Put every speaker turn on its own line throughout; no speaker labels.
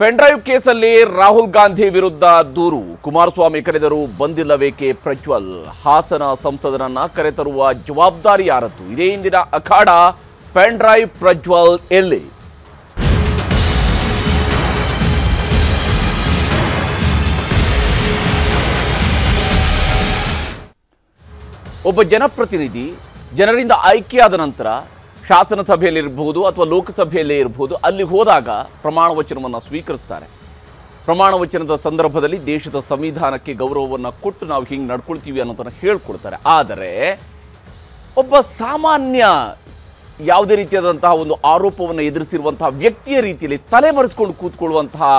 Pen drive ಕೇಸಲ್ಲಿ ರಾಹುಲ್ ಗಾಂಧಿ ವಿರುದ್ಧ ದೂರು. ಕುಮಾರಸ್ವಾಮಿ ಕರೆದರೂ ಬಂದಿಲ್ಲವೇಕೆ ಪ್ರಜ್ವಲ್? ಹಾಸನ ಸಂಸದರನ್ನ ಕರೆತರುವ ಜವಾಬ್ದಾರಿ ಯಾರದ್ದು? ಇದೇ ಇಂದಿನ ಅಖಾಡ. ಪೆನ್ ಡ್ರೈವ್ ಪ್ರಜ್ವಲ್ ಎಲ್ಲಿ? ಒಬ್ಬ ಜನಪ್ರತಿನಿಧಿ ಜನರಿಂದ ಆಯ್ಕೆಯಾದ ನಂತರ ಶಾಸನ ಸಭೆಯಲ್ಲಿ ಇರಬಹುದು ಅಥವಾ ಲೋಕಸಭೆಯಲ್ಲೇ ಇರಬಹುದು, ಅಲ್ಲಿ ಹೋದಾಗ ಪ್ರಮಾಣ ವಚನವನ್ನು ಸ್ವೀಕರಿಸ್ತಾರೆ. ಪ್ರಮಾಣ ವಚನದ ಸಂದರ್ಭದಲ್ಲಿ ದೇಶದ ಸಂವಿಧಾನಕ್ಕೆ ಗೌರವವನ್ನು ಕೊಟ್ಟು ನಾವು ಹಿಂಗೆ ನಡ್ಕೊಳ್ತೀವಿ ಅನ್ನೋದನ್ನು ಹೇಳ್ಕೊಡ್ತಾರೆ. ಆದರೆ ಒಬ್ಬ ಸಾಮಾನ್ಯ ಯಾವುದೇ ರೀತಿಯಾದಂತಹ ಒಂದು ಆರೋಪವನ್ನು ಎದುರಿಸಿರುವಂತಹ ವ್ಯಕ್ತಿಯ ರೀತಿಯಲ್ಲಿ ತಲೆಮರೆಸ್ಕೊಂಡು ಕೂತ್ಕೊಳ್ಳುವಂತಹ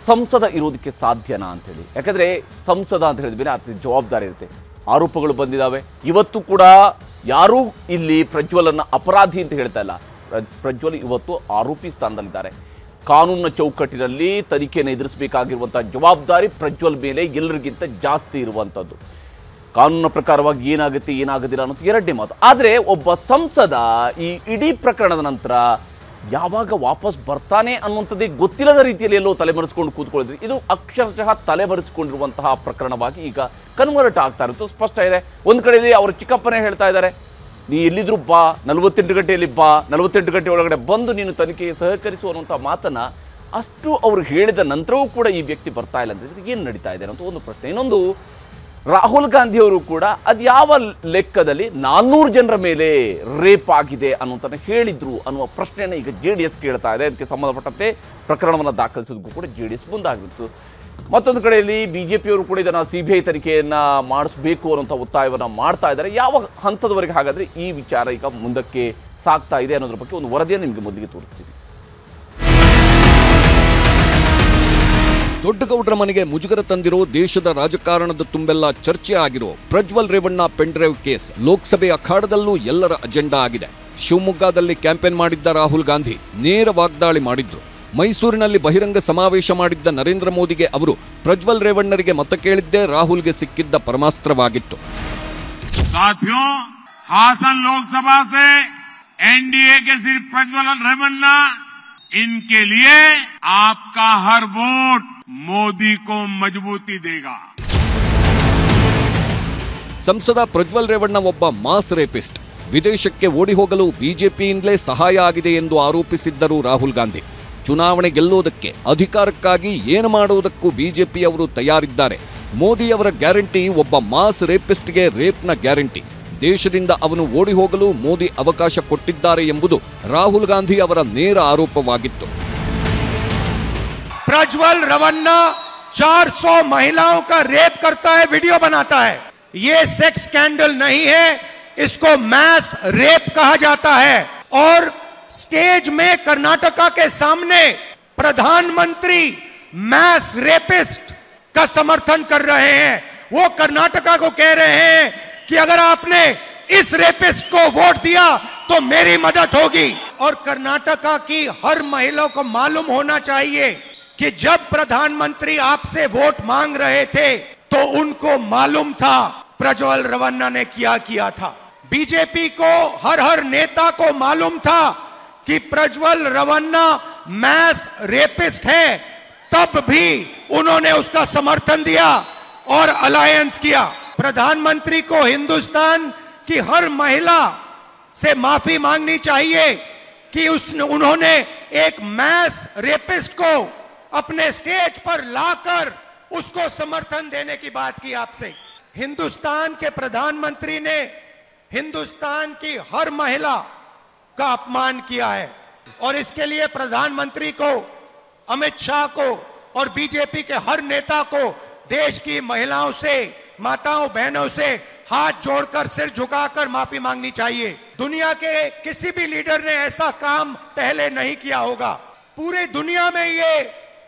ಸಂಸದ ಇರೋದಕ್ಕೆ ಸಾಧ್ಯನಾ ಅಂತೇಳಿ. ಯಾಕಂದರೆ ಸಂಸದ ಅಂತ ಹೇಳಿದ ಮೇಲೆ ಅದಕ್ಕೆ ಜವಾಬ್ದಾರಿ ಇರುತ್ತೆ. ಆರೋಪಗಳು ಬಂದಿದ್ದಾವೆ. ಇವತ್ತು ಕೂಡ ಯಾರೂ ಇಲ್ಲಿ ಪ್ರಜ್ವಲನ್ನು ಅಪರಾಧಿ ಅಂತ ಹೇಳ್ತಾ ಇಲ್ಲ. ಪ್ರಜ್ವಲ್ ಇವತ್ತು ಆರೋಪಿ ಸ್ಥಾನದಲ್ಲಿದ್ದಾರೆ. ಕಾನೂನಿನ ಚೌಕಟ್ಟಿನಲ್ಲಿ ತನಿಖೆಯನ್ನು ಎದುರಿಸಬೇಕಾಗಿರುವಂಥ ಜವಾಬ್ದಾರಿ ಪ್ರಜ್ವಲ್ ಮೇಲೆ ಎಲ್ಲರಿಗಿಂತ ಜಾಸ್ತಿ ಇರುವಂಥದ್ದು. ಕಾನೂನಿನ ಪ್ರಕಾರವಾಗಿ ಏನಾಗೋದಿಲ್ಲ ಅನ್ನೋದು ಎರಡನೇ ಮಾತು. ಆದರೆ ಒಬ್ಬ ಸಂಸದ ಈ ಇಡೀ ಪ್ರಕರಣದ ನಂತರ ಯಾವಾಗ ವಾಪಸ್ ಬರ್ತಾನೆ ಅನ್ನುವಂಥದ್ದೇ ಗೊತ್ತಿಲ್ಲದ ರೀತಿಯಲ್ಲಿ ಎಲ್ಲೋ ತಲೆಮರೆಸ್ಕೊಂಡು ಕೂತ್ಕೊಳ್ಳಿದ್ರಿ. ಇದು ಅಕ್ಷರಶಃ ತಲೆಮರೆಸಿಕೊಂಡಿರುವಂತಹ ಪ್ರಕರಣವಾಗಿ ಈಗ ಕನ್ವರ್ಟ್ ಆಗ್ತಾ ಇರುತ್ತೆ. ಸ್ಪಷ್ಟ ಇದೆ. ಒಂದು ಕಡೆಯಲ್ಲಿ ಅವರ ಚಿಕ್ಕಪ್ಪನೇ ಹೇಳ್ತಾ ಇದ್ದಾರೆ, ನೀ ಎಲ್ಲಿದ್ರು ಬಾ, 48 ಗಂಟೆಯಲ್ಲಿ ಬಾ, 48 ಗಂಟೆ ಒಳಗಡೆ ಬಂದು ನೀನು ತನಿಖೆಗೆ ಸಹಕರಿಸು ಅನ್ನುವಂಥ ಮಾತನ್ನು ಅಷ್ಟು ಅವರು ಹೇಳಿದ ನಂತರವೂ ಕೂಡ ಈ ವ್ಯಕ್ತಿ ಬರ್ತಾ ಇಲ್ಲ ಅಂತಂದ್ರೆ ಏನು ನಡೀತಾ ಇದೆ ಅಂತ ಒಂದು ಪ್ರಶ್ನೆ. ಇನ್ನೊಂದು, ರಾಹುಲ್ ಗಾಂಧಿ ಅವರು ಕೂಡ ಅದು ಯಾವ ಲೆಕ್ಕದಲ್ಲಿ 400 ಜನರ ಮೇಲೆ ರೇಪ್ ಆಗಿದೆ ಅನ್ನೋದನ್ನು ಹೇಳಿದ್ರು ಅನ್ನುವ ಪ್ರಶ್ನೆಯನ್ನು ಈಗ JDS ಕೇಳ್ತಾ ಇದೆ. ಅದಕ್ಕೆ ಸಂಬಂಧಪಟ್ಟಂತೆ ಪ್ರಕರಣವನ್ನು ದಾಖಲಿಸೋದಕ್ಕೂ ಕೂಡ JDS ಮುಂದಾಗಿತ್ತು. ಮತ್ತೊಂದು ಕಡೆಯಲ್ಲಿ BJPಯವರು ಕೂಡ ಇದನ್ನು CBI ತನಿಖೆಯನ್ನು ಮಾಡಿಸಬೇಕು ಅನ್ನೋಂಥ ಒತ್ತಾಯವನ್ನು ಮಾಡ್ತಾ ಇದ್ದಾರೆ. ಯಾವ ಹಂತದವರೆಗೆ ಹಾಗಾದರೆ ಈ ವಿಚಾರ ಈಗ ಮುಂದಕ್ಕೆ ಸಾಗ್ತಾ ಇದೆ ಅನ್ನೋದ್ರ ಬಗ್ಗೆ ಒಂದು ವರದಿಯನ್ನು ನಿಮಗೆ ಮೊದಲಿಗೆ ತೋರಿಸ್ತೀವಿ.
ದೊಡ್ಡಗೌಡರ ಮನೆಗೆ ಮುಜುಗರ ತಂದಿರೋ ದೇಶದ ರಾಜಕಾರಣದ ತುಂಬೆಲ್ಲ ಚರ್ಚೆ ಆಗಿರೋ Prajwal Revanna pen drive case ಲೋಕಸಭೆ ಅಖಾಡದಲ್ಲೂ ಎಲ್ಲರ ಅಜೆಂಡಾ ಆಗಿದೆ. ಶಿವಮೊಗ್ಗದಲ್ಲಿ ಕ್ಯಾಂಪೇನ್ ಮಾಡಿದ್ದ ರಾಹುಲ್ ಗಾಂಧಿ ನೇರ ವಾಗ್ದಾಳಿ ಮಾಡಿದ್ರು. ಮೈಸೂರಿನಲ್ಲಿ ಬಹಿರಂಗ ಸಮಾವೇಶ ಮಾಡಿದ್ದ ನರೇಂದ್ರ ಮೋದಿಗೆ ಅವರು ಪ್ರಜ್ವಲ್ ರೇವಣ್ಣರಿಗೆ ಮತ ಕೇಳಿದ್ದೇ ರಾಹುಲ್ಗೆ ಸಿಕ್ಕಿದ್ದ ಪರಮಾಸ್ತ್ರವಾಗಿತ್ತು.
साथियों, हासन लोकसभा से एनडीए के सिर्फ प्रज्वल रेवन्ना, इनके लिए आपका हर वोट मोदी को मजबूती देगा.
ಸಂಸದ ಪ್ರಜ್ವಲ್ ರೇವಣ್ಣ ಒಬ್ಬ ಮಾಸ್ ರೇಪಿಸ್ಟ್. ವಿದೇಶಕ್ಕೆ ಓಡಿ ಹೋಗಲು ಬಿಜೆಪಿಯಿಂದಲೇ ಸಹಾಯ ಆಗಿದೆ ಎಂದು ಆರೋಪಿಸಿದ್ದರು ರಾಹುಲ್ ಗಾಂಧಿ. ಚುನಾವಣೆ ಗೆಲ್ಲೋದಕ್ಕೆ, ಅಧಿಕಾರಕ್ಕಾಗಿ ಏನು ಮಾಡುವುದಕ್ಕೂ ಬಿಜೆಪಿಯವರು ತಯಾರಿದ್ದಾರೆ. ಮೋದಿಯವರ ಗ್ಯಾರಂಟಿ ಒಬ್ಬ ಮಾಸ್ ರೇಪಿಸ್ಟ್ಗೆ ರೇಪ್ನ ಗ್ಯಾರಂಟಿ. ದೇಶದಿಂದ ಅವನು ಓಡಿ ಹೋಗಲು ಮೋದಿ ಅವಕಾಶ ಕೊಟ್ಟಿದ್ದಾರೆ ಎಂಬುದು ರಾಹುಲ್ ಗಾಂಧಿ ಅವರ ನೇರ ಆರೋಪವಾಗಿತ್ತು.
प्रज्वल रवन्ना 400 महिलाओं का रेप करता है, वीडियो बनाता है. ये सेक्स स्कैंडल नहीं है, इसको मैस रेप कहा जाता है. और स्टेज में कर्नाटका के सामने प्रधानमंत्री मैस रेपिस्ट का समर्थन कर रहे हैं. वो कर्नाटका को कह रहे हैं कि अगर आपने इस रेपिस्ट को वोट दिया तो मेरी मदद होगी. और कर्नाटका की हर महिला को मालूम होना चाहिए कि जब प्रधानमंत्री आपसे वोट मांग रहे थे तो उनको मालूम था प्रज्वल रवन्ना ने क्या किया था. बीजेपी को हर नेता को मालूम था कि प्रज्वल रवन्ना मैस रेपिस्ट है, तब भी उन्होंने उसका समर्थन दिया और अलायंस किया. प्रधानमंत्री को हिंदुस्तान की हर महिला से माफी मांगनी चाहिए कि उन्होंने एक मैस रेपिस्ट को अपने स्टेज पर लाकर उसको समर्थन देने की बात की आपसे. हिंदुस्तान के प्रधानमंत्री ने हिंदुस्तान की हर महिला का अपमान किया है और इसके लिए प्रधानमंत्री को, अमित शाह को और बीजेपी के हर नेता को देश की महिलाओं से, माताओं बहनों से हाथ जोड़कर, सिर झुकाकर माफी मांगनी चाहिए. दुनिया के किसी भी लीडर ने ऐसा काम पहले नहीं किया होगा. पूरे दुनिया में ये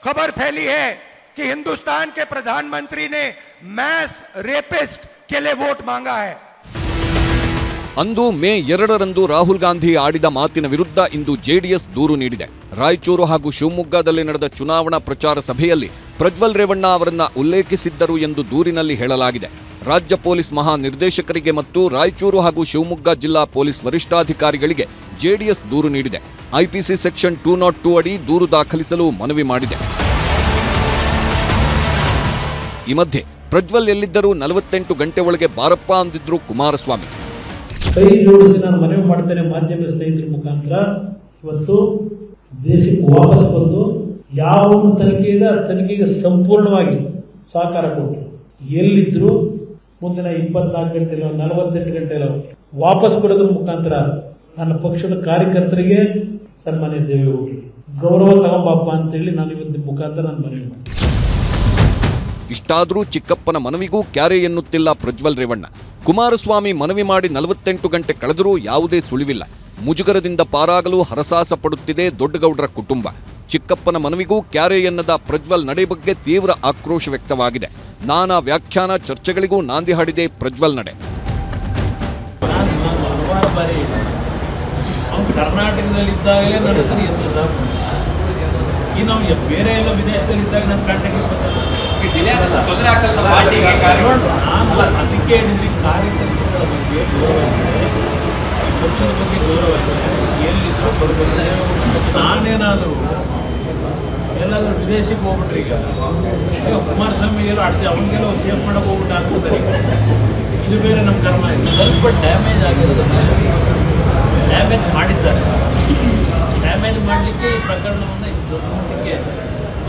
खबर फैली है कि हिंदुस्तान के प्रधानमंत्री ने मैस रेपिस्ट के लिए वोट मांगा है.
ಅಂದು ಮೇ 2ರಂದು ರಾಹುಲ್ ಗಾಂಧಿ ಆಡಿದ ಮಾತಿನ ವಿರುದ್ಧ ಇಂದು JDS ದೂರು ನೀಡಿದೆ. ರಾಯಚೂರು ಹಾಗೂ ಶಿವಮೊಗ್ಗದಲ್ಲಿ ನಡೆದ ಚುನಾವಣಾ ಪ್ರಚಾರ ಸಭೆಯಲ್ಲಿ ಪ್ರಜ್ವಲ್ ರೇವಣ್ಣ ಅವರನ್ನ ಉಲ್ಲೇಖಿಸಿದ್ದರು ಎಂದು ದೂರಿನಲ್ಲಿ ಹೇಳಲಾಗಿದೆ. ರಾಜ್ಯ ಪೊಲೀಸ್ ಮಹಾನಿರ್ದೇಶಕರಿಗೆ ಮತ್ತು ರಾಯಚೂರು ಹಾಗೂ ಶಿವಮೊಗ್ಗ ಜಿಲ್ಲಾ ಪೊಲೀಸ್ ವರಿಷ್ಠಾಧಿಕಾರಿಗಳಿಗೆ JDS ದೂರು ನೀಡಿದೆ. ಐಪಿಸಿ ಸೆಕ್ಷನ್ 202 ಅಡಿ ದೂರು ದಾಖಲಿಸಲು ಮನವಿ ಮಾಡಿದೆ. ಈ ಮಧ್ಯೆ ಪ್ರಜ್ವಲ್ ಎಲ್ಲಿದ್ದರೂ 48 ಗಂಟೆ ಒಳಗೆ ಬಾರಪ್ಪ ಅಂದಿದ್ರು ಕುಮಾರಸ್ವಾಮಿ.
ಕೈ ಜೋಡಿಸಿ ನಾನು ಮನವಿ ಮಾಡ್ತೇನೆ ಮಾಧ್ಯಮ ಸ್ನೇಹಿತರ ಮುಖಾಂತರ, ಇವತ್ತು ದೇಶಕ್ಕೆ ವಾಪಸ್ ಬಂದು ಯಾವ ತನಿಖೆ ಇದೆ ಆ ತನಿಖೆಗೆ ಸಂಪೂರ್ಣವಾಗಿ ಸಹಕಾರ ಕೊಟ್ಟು ಎಲ್ಲಿದ್ರು ಮುಂದಿನ 24 ಗಂಟೆ 48 ಗಂಟೆ ವಾಪಸ್ ಬರೋದ್ರ ಮುಖಾಂತರ ನನ್ನ ಪಕ್ಷದ ಕಾರ್ಯಕರ್ತರಿಗೆ ಸನ್ಮಾನ್ಯ ದೇವೇಗೌಡರಿಗೆ ಗೌರವ ತಗೊಂಬಪ್ಪ ಅಂತೇಳಿ ನಾನು ಇವತ್ತು ಮುಖಾಂತರ ನಾನು ಮನವಿ ಮಾಡ್ತೀನಿ.
ಇಷ್ಟಾದರೂ ಚಿಕ್ಕಪ್ಪನ ಮನವಿಗೂ ಕ್ಯಾರೆ ಎನ್ನುತ್ತಿಲ್ಲ ಪ್ರಜ್ವಲ್ ರೇವಣ್ಣ. ಕುಮಾರಸ್ವಾಮಿ ಮನವಿ ಮಾಡಿ 48 ಗಂಟೆ ಕಳೆದರೂ ಯಾವುದೇ ಸುಳಿವಿಲ್ಲ. ಮುಜುಗರದಿಂದ ಪಾರಾಗಲು ಹರಸಾಸ ಪಡುತ್ತಿದೆ ದೊಡ್ಡಗೌಡರ ಕುಟುಂಬ. ಚಿಕ್ಕಪ್ಪನ ಮನವಿಗೂ ಕ್ಯಾರೆ ಎನ್ನದ ಪ್ರಜ್ವಲ್ ನಡೆ ಬಗ್ಗೆ ತೀವ್ರ ಆಕ್ರೋಶ ವ್ಯಕ್ತವಾಗಿದೆ. ನಾನಾ ವ್ಯಾಖ್ಯಾನ ಚರ್ಚೆಗಳಿಗೂ ನಾಂದಿ ಹಾಡಿದೆ ಪ್ರಜ್ವಲ್ ನಡೆ.
ಕರ್ನಾಟಕದಲ್ಲಿದ್ದಾಗಲೇ ನಡೆಸ್ತೀನಿ ಎಂದು ಸಹ ಈ ನಾವು ಬೇರೆ ಎಲ್ಲ ವಿದೇಶದಲ್ಲಿದ್ದಾಗ ನನ್ನ ಕಾಂಟ್ಯಾಕ್ಟ್ ಅದಕ್ಕೆ ಕಾರ್ಯಕರ್ತರ ಬಗ್ಗೆ ಗೌರವ ಇದೆ, ಪಕ್ಷದ ಬಗ್ಗೆ ಗೌರವ ಇದೆ. ಎಲ್ಲಿದ್ದರೂ ಬರಬೇಕು. ನಾನೇನಾದರೂ ಎಲ್ಲಾದರೂ ವಿದೇಶಕ್ಕೆ ಹೋಗ್ಬಿಟ್ರೆ ಈಗ ಕುಮಾರಸ್ವಾಮಿ ಎಲ್ಲ ಆಡ್ತೀವಿ, ಅವನಿಗೆಲ್ಲ ಸೇಫ್ ಮಾಡೋಕೆ ಹೋಗ್ಬಿಟ್ಟು ಹಾಕ್ಬಿಡ್ತಾರೆ. ಇದು ಬೇರೆ ನಮ್ಮ ಕರ್ಮ ಇದೆ. ಸ್ವಲ್ಪ ಡ್ಯಾಮೇಜ್ ಆಗಿರೋದನ್ನ ಡ್ಯಾಮೇಜ್ ಮಾಡಿದ್ದಾರೆ. ಡ್ಯಾಮೇಜ್ ಮಾಡಲಿಕ್ಕೆ ಈ ಪ್ರಕರಣವನ್ನು ದೊಡ್ಡ ಮಟ್ಟಿಗೆ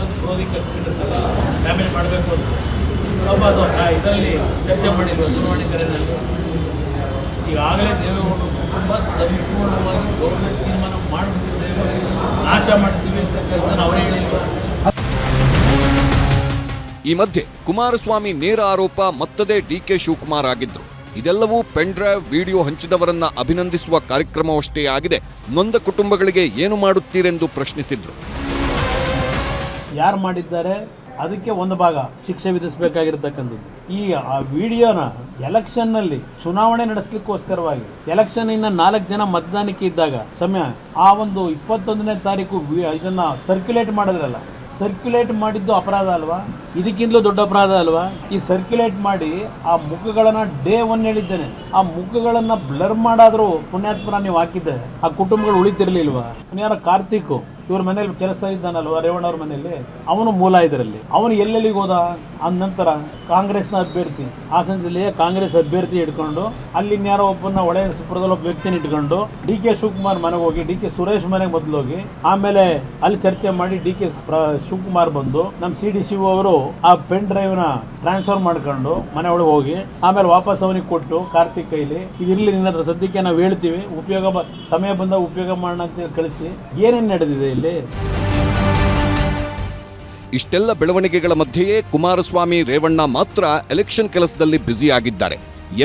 ಒಂದು ಕ್ರೋಧಿ ಕಳಿಸ್ಬಿಟ್ಟಿರ್ತಾರೆ. ಡ್ಯಾಮೇಜ್ ಮಾಡಬೇಕು ಅಂತ ಅದು ಇದರಲ್ಲಿ ಚರ್ಚೆ ಮಾಡಿದ್ರು ದೂರವಾಣಿ ಕರೆದಲ್ಲಿ. ಈಗಾಗಲೇ ದೇವೇಗೌಡರ ಕುಟುಂಬ ಸಂಪೂರ್ಣವಾಗಿ ಗೌರ್ಮೆಂಟ್ ತೀರ್ಮಾನ ಮಾಡಿಬಿಟ್ಟಿದ್ದೇವೆ, ನಾಶ ಮಾಡ್ತೀವಿ ಅಂತಕ್ಕಂಥ ಅವರೇ ಹೇಳಿಲ್ವ.
ಈ ಮಧ್ಯೆ ಕುಮಾರಸ್ವಾಮಿ ನೇರ ಆರೋಪ ಮತ್ತದೇ ಡಿಕೆ ಶಿವಕುಮಾರ್ ಆಗಿದ್ರು. ಇದೆಲ್ಲವೂ ಪೆನ್ ಡ್ರೈವ್ ವಿಡಿಯೋ ಹಂಚಿದವರನ್ನ ಅಭಿನಂದಿಸುವ ಕಾರ್ಯಕ್ರಮವಷ್ಟೇ ಆಗಿದೆ. ನೊಂದ ಕುಟುಂಬಗಳಿಗೆ ಏನು ಮಾಡುತ್ತೀರೆಂದು ಪ್ರಶ್ನಿಸಿದ್ರು.
ಯಾರು ಮಾಡಿದ್ದಾರೆ ಅದಕ್ಕೆ ಒಂದು ಭಾಗ ಶಿಕ್ಷೆ ವಿಧಿಸಬೇಕಾಗಿರತಕ್ಕಂಥದ್ದು. ಈ ವಿಡಿಯೋನ ಎಲೆಕ್ಷನ್ ನಲ್ಲಿ ಚುನಾವಣೆ ನಡೆಸಲಿಕ್ಕೋಸ್ಕರವಾಗಿ ಎಲೆಕ್ಷನ್ ಇನ್ನ 4 ಜನ ಮತದಾನಕ್ಕೆ ಇದ್ದಾಗ ಸಮಯ ಆ ಒಂದು 21ನೇ ತಾರೀಕು ಇದನ್ನ ಸರ್ಕ್ಯುಲೇಟ್ ಮಾಡಿದ್ರಲ್ಲ, ಸರ್ಕ್ಯುಲೇಟ್ ಮಾಡಿದ್ದು ಅಪರಾಧ ಅಲ್ವಾ? ಇದಕ್ಕಿಂತಲೂ ದೊಡ್ಡ ಅಪರಾಧ ಅಲ್ವಾ? ಈ ಸರ್ಕ್ಯುಲೇಟ್ ಮಾಡಿ ಆ ಮುಖಗಳನ್ನ ಡೇ 1 ಹೇಳಿದ್ದೇನೆ, ಆ ಮುಖಗಳನ್ನ ಬ್ಲರ್ ಮಾಡಾದ್ರೂ ಪುಣ್ಯಾತ್ಮರ ನೀವು ಹಾಕಿದ್ದೆ, ಆ ಕುಟುಂಬಗಳು ಉಳಿತಿರ್ಲಿಲ್ವಾ? ಯಾರ ಕಾರ್ತಿಕ್ ಇವ್ರ ಮನೇಲಿ ಕೆಲಸ ಇದ್ದಾನಲ್ವಾ, ರೇವಣ್ಣ ಅವ್ರ ಮನೆಯಲ್ಲಿ, ಅವನು ಮೂಲ ಇದರಲ್ಲಿ. ಅವನು ಎಲ್ಲೆಲ್ಲಿಗೆ ಹೋದ? ಅಂದ ನಂತರ ಕಾಂಗ್ರೆಸ್ನ ಅಭ್ಯರ್ಥಿ ಹಾಸನ ಜಿಲ್ಲೆಯ ಕಾಂಗ್ರೆಸ್ ಅಭ್ಯರ್ಥಿ ಇಟ್ಕೊಂಡು ಅಲ್ಲಿ ಇನ್ಯಾರೋ ಒಬ್ಬನ ಒಳಸುಪುರದಲ್ಲಿ ಒಬ್ಬ ವ್ಯಕ್ತಿನ ಇಟ್ಕೊಂಡು ಡಿ ಕೆ ಶಿವಕುಮಾರ್ ಮನೆಗೆ ಹೋಗಿ, ಡಿ ಕೆ ಸುರೇಶ್ ಮನೆಗೆ ಮೊದಲು ಹೋಗಿ, ಆಮೇಲೆ ಅಲ್ಲಿ ಚರ್ಚೆ ಮಾಡಿ ಡಿ ಕೆ ಶಿವಕುಮಾರ್ ಬಂದು ನಮ್ಮ CD ಶಿವ ಅವರು ಆ ಪೆನ್ ಡ್ರೈವ್ ನ ಟ್ರಾನ್ಸ್ಫರ್ ಮಾಡ್ಕೊಂಡು ಮನೆ ಒಳಗೆ ಹೋಗಿ ಆಮೇಲೆ ವಾಪಸ್ ಅವನಿಗೆ ಕೊಟ್ಟು ಕಾರ್ತಿಕ್ ಕೈಲಿ ಇದಿರ್ಲಿ ನಿನ್ನ ಹತ್ರ ಸದ್ಯಕ್ಕೆ ನಾವು ಹೇಳ್ತೀವಿ, ಸಮಯ ಬಂದಾಗ ಉಪಯೋಗ ಮಾಡೋಣ ಅಂತ ಕಳಿಸಿ ಏನೇನು ನಡೆದಿದೆ ಇಲ್ಲಿ?
ಇಷ್ಟೆಲ್ಲ ಬೆಳವಣಿಗೆಗಳ ಮಧ್ಯೆಯೇ ಕುಮಾರಸ್ವಾಮಿ ರೇವಣ್ಣ ಮಾತ್ರ ಎಲೆಕ್ಷನ್ ಕೆಲಸದಲ್ಲಿ ಬ್ಯುಸಿಯಾಗಿದ್ದಾರೆ.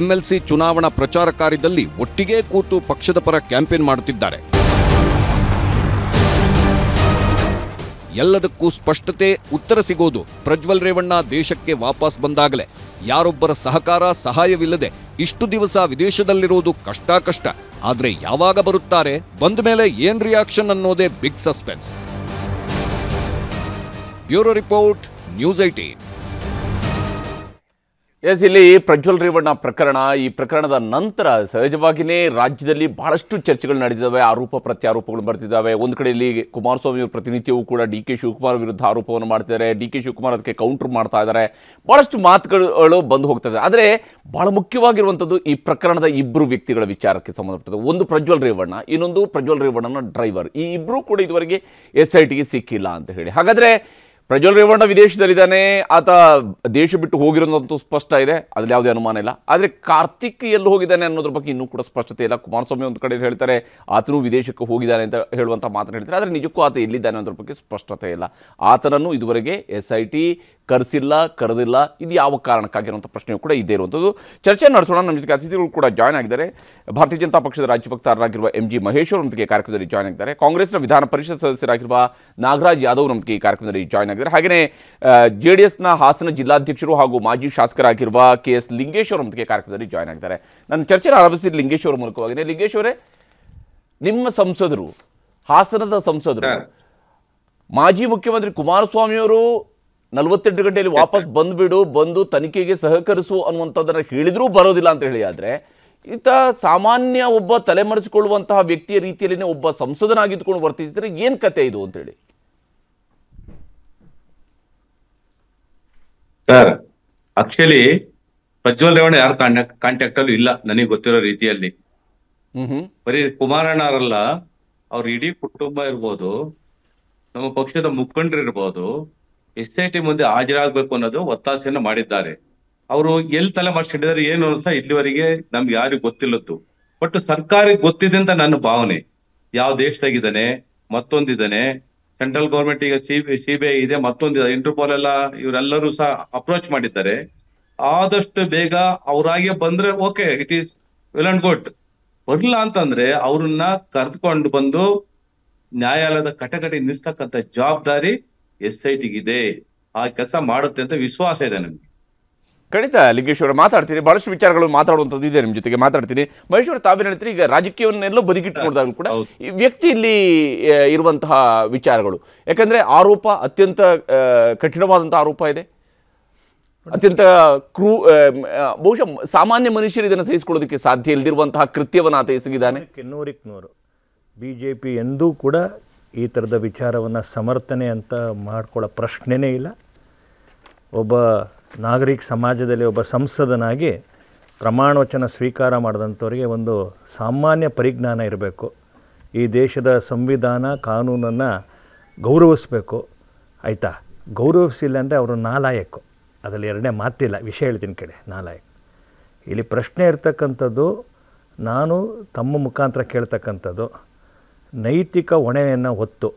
MLC ಚುನಾವಣಾ ಪ್ರಚಾರ ಕಾರ್ಯದಲ್ಲಿ ಒಟ್ಟಿಗೆ ಕೂತು ಪಕ್ಷದ ಪರ ಕ್ಯಾಂಪೇನ್ ಮಾಡುತ್ತಿದ್ದಾರೆ. ಎಲ್ಲದಕ್ಕೂ ಸ್ಪಷ್ಟತೆ ಉತ್ತರ ಸಿಗೋದು ಪ್ರಜ್ವಲ್ ರೇವಣ್ಣ ದೇಶಕ್ಕೆ ವಾಪಸ್ ಬಂದಾಗಲೇ. ಯಾರೊಬ್ಬರ ಸಹಕಾರ ಸಹಾಯವಿಲ್ಲದೆ ಇಷ್ಟು ದಿವಸ ವಿದೇಶದಲ್ಲಿರೋದು ಕಷ್ಟ. ಆದ್ರೆ ಯಾವಾಗ ಬರುತ್ತಾರೆ, ಬಂದ ಮೇಲೆ ಏನ್ ರಿಯಾಕ್ಷನ್ ಅನ್ನೋದೇ big suspense. Bureau report, news 18.
Yes, ಇಲ್ಲಿ ಪ್ರಜ್ವಲ್ ರೇವಣ್ಣ ಪ್ರಕರಣ, ಈ ಪ್ರಕರಣದ ನಂತರ ಸಹಜವಾಗಿಯೇ ರಾಜ್ಯದಲ್ಲಿ ಬಹಳಷ್ಟು ಚರ್ಚೆಗಳು ನಡೆದಿದ್ದಾವೆ, ಆರೋಪ ಪ್ರತ್ಯಾರೋಪಗಳು ಬರ್ತಿದ್ದಾವೆ. ಒಂದು ಕಡೆಯಲ್ಲಿ ಕುಮಾರಸ್ವಾಮಿ ಅವರ ಪ್ರತಿನಿತ್ಯವೂ ಕೂಡ ಡಿ ಕೆ ಶಿವಕುಮಾರ್ ವಿರುದ್ಧ ಆರೋಪವನ್ನು ಮಾಡ್ತಿದ್ದಾರೆ, ಡಿ ಕೆ ಶಿವಕುಮಾರ್ ಅದಕ್ಕೆ ಕೌಂಟರ್ ಮಾಡ್ತಾ ಇದ್ದಾರೆ, ಬಹಳಷ್ಟು ಮಾತುಗಳು ಬಂದು ಹೋಗ್ತದೆ. ಆದರೆ ಬಹಳ ಮುಖ್ಯವಾಗಿರುವಂಥದ್ದು ಈ ಪ್ರಕರಣದ ಇಬ್ಬರು ವ್ಯಕ್ತಿಗಳ ವಿಚಾರಕ್ಕೆ ಸಂಬಂಧಪಟ್ಟದ್ದು. ಒಂದು ಪ್ರಜ್ವಲ್ ರೇವಣ್ಣ, ಇನ್ನೊಂದು ಪ್ರಜ್ವಲ್ ರೇವಣ್ಣನ ಡ್ರೈವರ್. ಈ ಇಬ್ಬರು ಕೂಡ ಇದುವರೆಗೆ SITಗೆ ಸಿಕ್ಕಿಲ್ಲ ಅಂತ ಹೇಳಿ. ಹಾಗಾದರೆ ಪ್ರಜ್ವಲ್ ರೇವಣ್ಣ ವಿದೇಶದಲ್ಲಿದ್ದಾನೆ, ಆತ ದೇಶ ಬಿಟ್ಟು ಹೋಗಿರೋದಂತೂ ಸ್ಪಷ್ಟ ಇದೆ, ಅದ್ರಲ್ಲಿ ಯಾವುದೇ ಅನುಮಾನ ಇಲ್ಲ. ಆದರೆ ಕಾರ್ತಿಕ್ ಎಲ್ಲಿ ಹೋಗಿದ್ದಾನೆ ಅನ್ನೋದ್ರ ಬಗ್ಗೆ ಇನ್ನೂ ಕೂಡ ಸ್ಪಷ್ಟತೆ ಇಲ್ಲ. ಕುಮಾರಸ್ವಾಮಿ ಒಂದು ಕಡೆ ಹೇಳ್ತಾರೆ ಆತನು ವಿದೇಶಕ್ಕೆ ಹೋಗಿದ್ದಾನೆ ಅಂತ ಹೇಳುವಂಥ ಮಾತನ್ನು ಹೇಳ್ತಾರೆ, ಆದರೆ ನಿಜಕ್ಕೂ ಆತ ಎಲ್ಲಿದ್ದಾನೆ ಅನ್ನೋದ್ರ ಬಗ್ಗೆ ಸ್ಪಷ್ಟತೆ ಇಲ್ಲ. ಆತನನ್ನು ಇದುವರೆಗೆ SIT ಕರೆದಿಲ್ಲ. ಇದು ಯಾವ ಕಾರಣಕ್ಕಾಗಿರುವಂಥ ಪ್ರಶ್ನೆಯೂ ಕೂಡ ಇದ್ದೇ ಇರುವಂಥದ್ದು. ಚರ್ಚೆ ನಡೆಸೋಣ. ನಮ್ಮ ಜೊತೆಗೆ ಅತಿಥಿಗಳು ಕೂಡ ಜಾಯ್ನ್ ಆಗಿದ್ದಾರೆ. ಭಾರತೀಯ ಜನತಾ ಪಕ್ಷದ ರಾಜ್ಯ ವಕ್ತಾರರಾಗಿರುವ MG ಮಹೇಶ್ ಅವರು ನಮಗೆ ಕಾರ್ಯಕ್ರಮದಲ್ಲಿ ಜಾಯ್ನ್ ಆಗಿದ್ದಾರೆ. ಕಾಂಗ್ರೆಸ್ನ ವಿಧಾನ ಪರಿಷತ್ ಸದಸ್ಯರಾಗಿರುವ ನಾಗರಾಜ್ ಯಾದವ್ ನಮಗೆ ಈ ಕಾರ್ಯಕ್ರಮದಲ್ಲಿ ಜಾಯ್ನ್ ಆಗಿದ್ದಾರೆ. ಹಾಗೆಯೇ JDSನ ಹಾಸನ ಜಿಲ್ಲಾಧ್ಯಕ್ಷರು ಹಾಗೂ ಮಾಜಿ ಶಾಸಕರಾಗಿರುವ KS ಲಿಂಗೇಶ್ ಅವರು ನಮಗೆ ಕಾರ್ಯಕ್ರಮದಲ್ಲಿ ಜಾಯ್ನ್ ಆಗಿದ್ದಾರೆ. ನನ್ನ ಚರ್ಚೆಯನ್ನು ಆರಂಭಿಸಿದ ಲಿಂಗೇಶ್ ಅವರ ಮೂಲಕವಾಗಿ. ಲಿಂಗೇಶ್ ಅವರೇ, ನಿಮ್ಮ ಸಂಸದರು, ಹಾಸನದ ಸಂಸದರು, ಮಾಜಿ ಮುಖ್ಯಮಂತ್ರಿ ಕುಮಾರಸ್ವಾಮಿಯವರು 48 ಗಂಟೆಯಲ್ಲಿ ವಾಪಸ್ ಬಂದು ತನಿಖೆಗೆ ಸಹಕರಿಸು ಅನ್ನುವಂಥದ್ದನ್ನು ಹೇಳಿದ್ರೂ ಬರೋದಿಲ್ಲ ಅಂತ ಹೇಳಿ, ಆದರೆ ಈತ ಸಾಮಾನ್ಯ ಒಬ್ಬ ತಲೆಮರೆಸಿಕೊಳ್ಳುವಂತಹ ವ್ಯಕ್ತಿಯ ರೀತಿಯಲ್ಲಿನೇ ಒಬ್ಬ ಸಂಸದನಾಗಿದ್ದುಕೊಂಡು ವರ್ತಿಸಿದ್ರೆ ಏನ್ ಕತೆ ಇದು ಅಂತೇಳಿ.
ಸರ್, ಆಕ್ಚುಲಿ ಪ್ರಜ್ವಲ್ ರೇವಣ್ಣ ಯಾರು ಕಾಂಟ್ಯಾಕ್ಟ್ ಅಲ್ಲೂ ಇಲ್ಲ ನನಗೆ ಗೊತ್ತಿರೋ ರೀತಿಯಲ್ಲಿ. ಬರೀ ಕುಮಾರಣ್ಣರಲ್ಲ, ಅವ್ರ ಇಡೀ ಕುಟುಂಬ ಇರ್ಬೋದು, ನಮ್ಮ ಪಕ್ಷದ ಮುಖಂಡರು ಇರ್ಬೋದು, SIT ಮುಂದೆ ಹಾಜರಾಗಬೇಕು ಅನ್ನೋದು ಒತ್ತಾಸೆಯನ್ನು ಮಾಡಿದ್ದಾರೆ. ಅವರು ಎಲ್ಲಿ ತಲೆ ಮಾಡಿಸಿದ್ದಾರೆ ಏನು ಸಹ ಇಲ್ಲಿವರೆಗೆ ನಮ್ಗೆ ಯಾರಿಗೂ ಗೊತ್ತಿಲ್ಲದ್ದು. ಬಟ್ ಸರ್ಕಾರಕ್ಕೆ ಗೊತ್ತಿದೆ ಅಂತ ನನ್ನ ಭಾವನೆ. ಯಾವ ದೇಶದಾಗಿದ್ದಾನೆ, ಮತ್ತೊಂದಿದ್ದಾನೆ, ಸೆಂಟ್ರಲ್ ಗೌರ್ಮೆಂಟ್ ಈಗ CBI ಇದೆ, ಮತ್ತೊಂದಿದೆ, ಇಂಟರ್ಪೋಲ್ ಎಲ್ಲ ಇವರೆಲ್ಲರೂ ಸಹ ಅಪ್ರೋಚ್ ಮಾಡಿದ್ದಾರೆ. ಆದಷ್ಟು ಬೇಗ ಅವರಾಗೆ ಬಂದ್ರೆ okay, it is well and good. ಬರ್ಲಿಲ್ಲ ಅಂತಂದ್ರೆ ಅವ್ರನ್ನ ಕರೆದುಕೊಂಡು ಬಂದು ನ್ಯಾಯಾಲಯದ ಕಟಕಟಿ ನಿಲ್ಲಿಸ್ತಕ್ಕಂಥ ಜವಾಬ್ದಾರಿ SIT ಇದೆ. ಆ ಕೆಲಸ ಮಾಡುತ್ತೆ ಅಂತ ವಿಶ್ವಾಸ ಇದೆ ನಮ್ಗೆ.
ಖಂಡಿತ ಲಿಂಗೇಶ್ವರ ಮಾತಾಡ್ತೀನಿ, ಬಹಳಷ್ಟು ವಿಚಾರಗಳು ಮಾತಾಡುವಂಥದ್ದು ಇದೆ, ನಿಮ್ಮ ಜೊತೆಗೆ ಮಾತಾಡ್ತೀನಿ. ಮಹೇಶ್ವರ, ತಾವೇನು ಹೇಳ್ತೀರಿ, ಈಗ ರಾಜಕೀಯವನ್ನೆಲ್ಲೋ ಬದಿಗಿಟ್ಟು ನೋಡಿದಾಗಲೂ ಕೂಡ ಈ ವ್ಯಕ್ತಿಯಲ್ಲಿ ಇರುವಂತಹ ವಿಚಾರಗಳು, ಯಾಕಂದ್ರೆ ಆರೋಪ ಅತ್ಯಂತ ಕಠಿಣವಾದಂಥ ಆರೋಪ ಇದೆ, ಅತ್ಯಂತ ಬಹುಶಃ ಸಾಮಾನ್ಯ ಮನುಷ್ಯರು ಇದನ್ನು ಸಹಿಸಿಕೊಳ್ಳೋದಕ್ಕೆ ಸಾಧ್ಯ ಇಲ್ಲದಿರುವಂತಹ ಕೃತ್ಯವನ್ನು ಆತ ಎಸಗಿದ್ದಾನೆ.
100% BJP ಎಂದೂ ಕೂಡ ಈ ಥರದ ವಿಚಾರವನ್ನು ಸಮರ್ಥನೆ ಅಂತ ಮಾಡ್ಕೊಳ್ಳೋ ಪ್ರಶ್ನೆನೇ ಇಲ್ಲ. ಒಬ್ಬ ನಾಗರಿಕ ಸಮಾಜದಲ್ಲಿ ಒಬ್ಬ ಸಂಸದನಾಗಿ ಪ್ರಮಾಣ ವಚನ ಸ್ವೀಕಾರ ಮಾಡಿದಂಥವ್ರಿಗೆ ಒಂದು ಸಾಮಾನ್ಯ ಪರಿಜ್ಞಾನ ಇರಬೇಕು. ಈ ದೇಶದ ಸಂವಿಧಾನ ಕಾನೂನನ್ನು ಗೌರವಿಸಬೇಕು. ಆಯಿತಾ, ಗೌರವಿಸಿಲ್ಲ ಅಂದರೆ ಅವರು ನಾಲಾಯಕು, ಅದರಲ್ಲಿ ಎರಡನೇ ಮಾತಿಲ್ಲ. ವಿಷಯ ಹೇಳ್ತೀನಿ ಕಡೆ, ನಾಲಾಯಕ್. ಇಲ್ಲಿ ಪ್ರಶ್ನೆ ಇರ್ತಕ್ಕಂಥದ್ದು, ನಾನು ತಮ್ಮ ಮುಖಾಂತರ ಕೇಳ್ತಕ್ಕಂಥದ್ದು, ನೈತಿಕ ಹೊಣೆಯನ್ನು ಹೊತ್ತು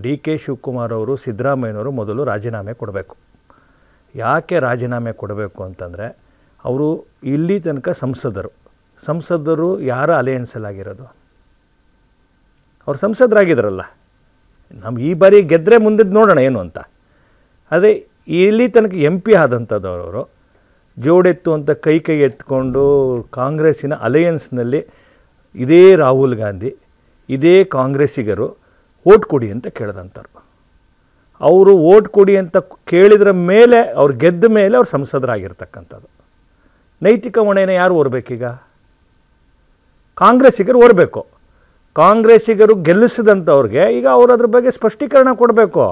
DK ಶಿವಕುಮಾರ್ ಅವರು, ಸಿದ್ದರಾಮಯ್ಯನವರು ಮೊದಲು ರಾಜೀನಾಮೆ ಕೊಡಬೇಕು. ಯಾಕೆ ರಾಜೀನಾಮೆ ಕೊಡಬೇಕು ಅಂತಂದರೆ, ಅವರು ಇಲ್ಲಿ ತನಕ ಸಂಸದರು ಯಾರ ಅಲಯನ್ಸಲ್ಲಾಗಿರೋದು? ಅವ್ರು ಸಂಸದರಾಗಿದ್ದಾರಲ್ಲ. ನಮ್ಮ ಈ ಬಾರಿ ಗೆದ್ದರೆ ಮುಂದಿದ್ದು ನೋಡೋಣ ಏನು ಅಂತ. ಅದೇ ಇಲ್ಲಿ ತನಕ MP ಆದಂಥದ್ದವರು ಜೋಡೆತ್ತು ಅಂತ ಕೈ ಎತ್ಕೊಂಡು ಕಾಂಗ್ರೆಸ್ಸಿನ ಅಲಯನ್ಸ್ನಲ್ಲಿ ಇದೇ ರಾಹುಲ್ ಗಾಂಧಿ, ಇದೇ ಕಾಂಗ್ರೆಸ್ಸಿಗರು ಓಟ್ ಕೊಡಿ ಅಂತ ಕೇಳಿದಂಥವ್ರು. ಅವರು ಓಟ್ ಕೊಡಿ ಅಂತ ಕೇಳಿದ್ರ ಮೇಲೆ, ಅವ್ರು ಗೆದ್ದ ಮೇಲೆ ಅವ್ರು ಸಂಸದರಾಗಿರ್ತಕ್ಕಂಥದ್ದು. ನೈತಿಕ ಹೊಣೆನ ಯಾರು ಹೊರಬೇಕೀಗ? ಕಾಂಗ್ರೆಸ್ಸಿಗರು ಹೊರಬೇಕು. ಕಾಂಗ್ರೆಸ್ಸಿಗರು ಗೆಲ್ಲಿಸಿದಂಥವ್ರಿಗೆ ಈಗ ಅವರು ಅದ್ರ ಬಗ್ಗೆ ಸ್ಪಷ್ಟೀಕರಣ ಕೊಡಬೇಕು.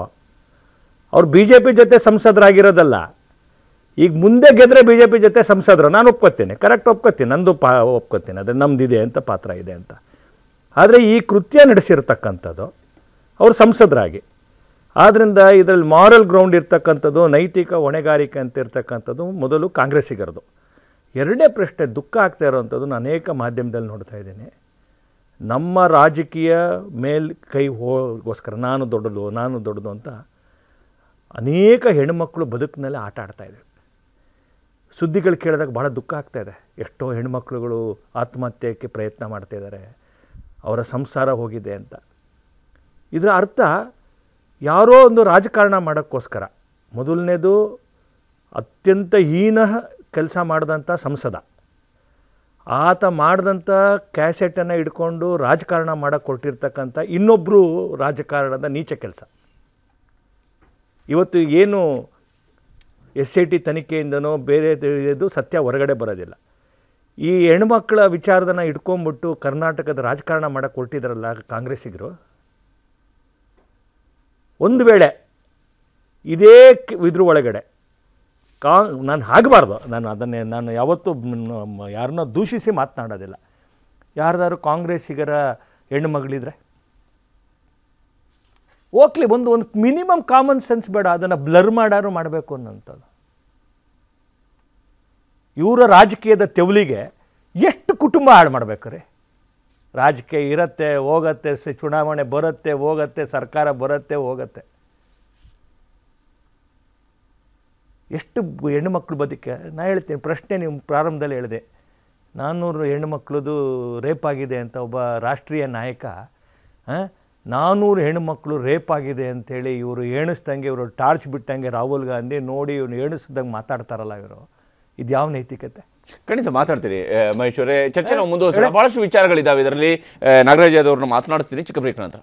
ಅವ್ರು BJP ಜೊತೆ ಸಂಸದರಾಗಿರೋದಲ್ಲ. ಈಗ ಮುಂದೆ ಗೆದ್ರೆ BJP ಜೊತೆ ಸಂಸದರು, ನಾನು ಒಪ್ಕೋತೀನಿ, ಕರೆಕ್ಟ್ ಒಪ್ಕೋತೀನಿ, ನಂದು ಒಪ್ಕೋತೀನಿ, ಅದೇ ನಮ್ದಿದೆ ಅಂತ, ಪಾತ್ರ ಇದೆ ಅಂತ. ಆದರೆ ಈ ಕೃತ್ಯ ನಡೆಸಿರ್ತಕ್ಕಂಥದ್ದು ಅವರು ಸಂಸದರಾಗಿ. ಆದ್ದರಿಂದ ಇದರಲ್ಲಿ ಮಾರಲ್ ಗ್ರೌಂಡ್ ಇರ್ತಕ್ಕಂಥದ್ದು, ನೈತಿಕ ಹೊಣೆಗಾರಿಕೆ ಅಂತ ಇರ್ತಕ್ಕಂಥದ್ದು ಮೊದಲು ಕಾಂಗ್ರೆಸ್ಸಿಗರದು. ಎರಡನೇ ಪ್ರಶ್ನೆ, ದುಃಖ ಆಗ್ತಾ ಇರೋವಂಥದ್ದು, ನಾನು ಅನೇಕ ಮಾಧ್ಯಮದಲ್ಲಿ ನೋಡ್ತಾ ಇದ್ದೀನಿ, ನಮ್ಮ ರಾಜಕೀಯ ಕೈ ಹೋಗೋಸ್ಕರ ನಾನು ದೊಡ್ಡದು ಅಂತ ಅನೇಕ ಹೆಣ್ಣುಮಕ್ಕಳು ಬದುಕಿನಲ್ಲಿ ಆಟ ಆಡ್ತಾಯಿದ್ದಾರೆ. ಸುದ್ದಿಗಳು ಕೇಳಿದಾಗ ಭಾಳ ದುಃಖ ಆಗ್ತಾಯಿದೆ. ಎಷ್ಟೋ ಹೆಣ್ಣುಮಕ್ಕಳುಗಳು ಆತ್ಮಹತ್ಯೆಗೆ ಪ್ರಯತ್ನ ಮಾಡ್ತಾಯಿದ್ದಾರೆ, ಅವರ ಸಂಸಾರ ಹೋಗಿದೆ ಅಂತ. ಇದರ ಅರ್ಥ ಯಾರೋ ಒಂದು ರಾಜಕಾರಣ ಮಾಡೋಕ್ಕೋಸ್ಕರ, ಮೊದಲನೇದು ಅತ್ಯಂತ ಹೀನ ಕೆಲಸ ಮಾಡಿದಂಥ ಸಂಸದ, ಆತ ಮಾಡಿದಂಥ ಕ್ಯಾಸೆಟನ್ನು ಹಿಡ್ಕೊಂಡು ರಾಜಕಾರಣ ಮಾಡೋಕ್ಕೆ ಕೊಟ್ಟಿರ್ತಕ್ಕಂಥ ಇನ್ನೊಬ್ಬರು ರಾಜಕಾರಣದ ನೀಚ ಕೆಲಸ. ಇವತ್ತು ಏನು SIT ತನಿಖೆಯಿಂದನೋ ಬೇರೆ ಇದು ಸತ್ಯ ಹೊರಗಡೆ ಬರೋದಿಲ್ಲ. ಈ ಹೆಣ್ಮಕ್ಳ ವಿಚಾರದನ್ನು ಇಟ್ಕೊಂಡ್ಬಿಟ್ಟು ಕರ್ನಾಟಕದ ರಾಜಕಾರಣ ಮಾಡೋಕ್ಕೆ ಕೊಟ್ಟಿದ್ದಾರಲ್ಲ ಕಾಂಗ್ರೆಸ್ಸಿಗರು. ಒಂದು ವೇಳೆ ಇದೇ ಇದ್ರ ಒಳಗಡೆ ನಾನು ಆಗಬಾರ್ದು, ನಾನು ಯಾವತ್ತೂ ಯಾರನ್ನ ದೂಷಿಸಿ ಮಾತನಾಡೋದಿಲ್ಲ. ಯಾರ್ದಾದ್ರು ಕಾಂಗ್ರೆಸ್ಸಿಗರ ಹೆಣ್ಣು ಮಗಳಿದ್ರೆ ಹೋಗ್ಲಿ, ಒಂದು ಮಿನಿಮಮ್ ಕಾಮನ್ ಸೆನ್ಸ್ ಬೇಡ, ಅದನ್ನು ಬ್ಲರ್ ಮಾಡಾರು ಮಾಡಬೇಕು ಅನ್ನೋಂಥದ್ದು. ಇವರ ರಾಜಕೀಯದ ತೆವಲಿಗೆ ಎಷ್ಟು ಕುಟುಂಬ ಹಾಳು ಮಾಡಬೇಕು ರೀ? ರಾಜಕೀಯ ಇರತ್ತೆ ಹೋಗತ್ತೆ, ಚುನಾವಣೆ ಬರುತ್ತೆ ಹೋಗತ್ತೆ, ಸರ್ಕಾರ ಬರುತ್ತೆ ಹೋಗತ್ತೆ. ಎಷ್ಟು ಹೆಣ್ಣುಮಕ್ಳು ಬದುಕೆ? ನಾನು ಹೇಳ್ತೀನಿ, ಪ್ರಶ್ನೆ ನೀವು ಪ್ರಾರಂಭದಲ್ಲಿ ಹೇಳಿದೆ, 400 ಹೆಣ್ಣುಮಕ್ಳದು ರೇಪ್ ಆಗಿದೆ ಅಂತ ಒಬ್ಬ ರಾಷ್ಟ್ರೀಯ ನಾಯಕ, 400 ಹೆಣ್ಣುಮಕ್ಳು ರೇಪ್ ಆಗಿದೆ ಅಂಥೇಳಿ ಇವರು ಎಣಿಸ್ದಂಗೆ, ಇವರು ಟಾರ್ಚ್ ಬಿಟ್ಟಂಗೆ ರಾಹುಲ್ ಗಾಂಧಿ ನೋಡಿ ಇವ್ನು ಎಣಿಸ್ದಂಗೆ ಮಾತಾಡ್ತಾರಲ್ಲ ಇವರು, ಇದು ಯಾವ ನೈತಿಕತೆ?
ಖಂಡಿತ ಮಾತಾಡ್ತೀನಿ ಮಹೇಶ್ವರೇ. ಚರ್ಚೆ ನಾವು ಮುಂದುವರಿಸೋಣ. ಬಹಳಷ್ಟು ವಿಚಾರಗಳಿದ್ದಾವೆ ಇದರಲ್ಲಿ. ನಾಗರಾಜ್ ಯಾದವ್ ಮಾತನಾಡಿಸ್ತೀನಿ ಚಿಕ್ಕ ಬ್ರೇಕ್ ನಂತರ.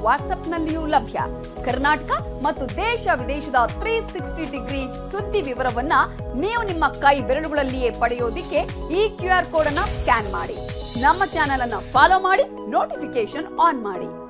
ವಾಟ್ಸ್ಆಪ್ನಲ್ಲಿಯೂ ಲಭ್ಯ. ಕರ್ನಾಟಕ ಮತ್ತು ದೇಶ ವಿದೇಶದ 360 ಡಿಗ್ರಿ ಸುದ್ದಿ ವಿವರವನ್ನ ನೀವು ನಿಮ್ಮ ಕೈ ಬೆರಳುಗಳಲ್ಲಿಯೇ ಪಡೆಯೋದಿಕ್ಕೆ ಈ QR ಕೋಡ್ ಅನ್ನ ಸ್ಕ್ಯಾನ್ ಮಾಡಿ. ನಮ್ಮ ಚಾನೆಲ್ ಅನ್ನ ಫಾಲೋ ಮಾಡಿ, ನೋಟಿಫಿಕೇಶನ್ ಆನ್ ಮಾಡಿ.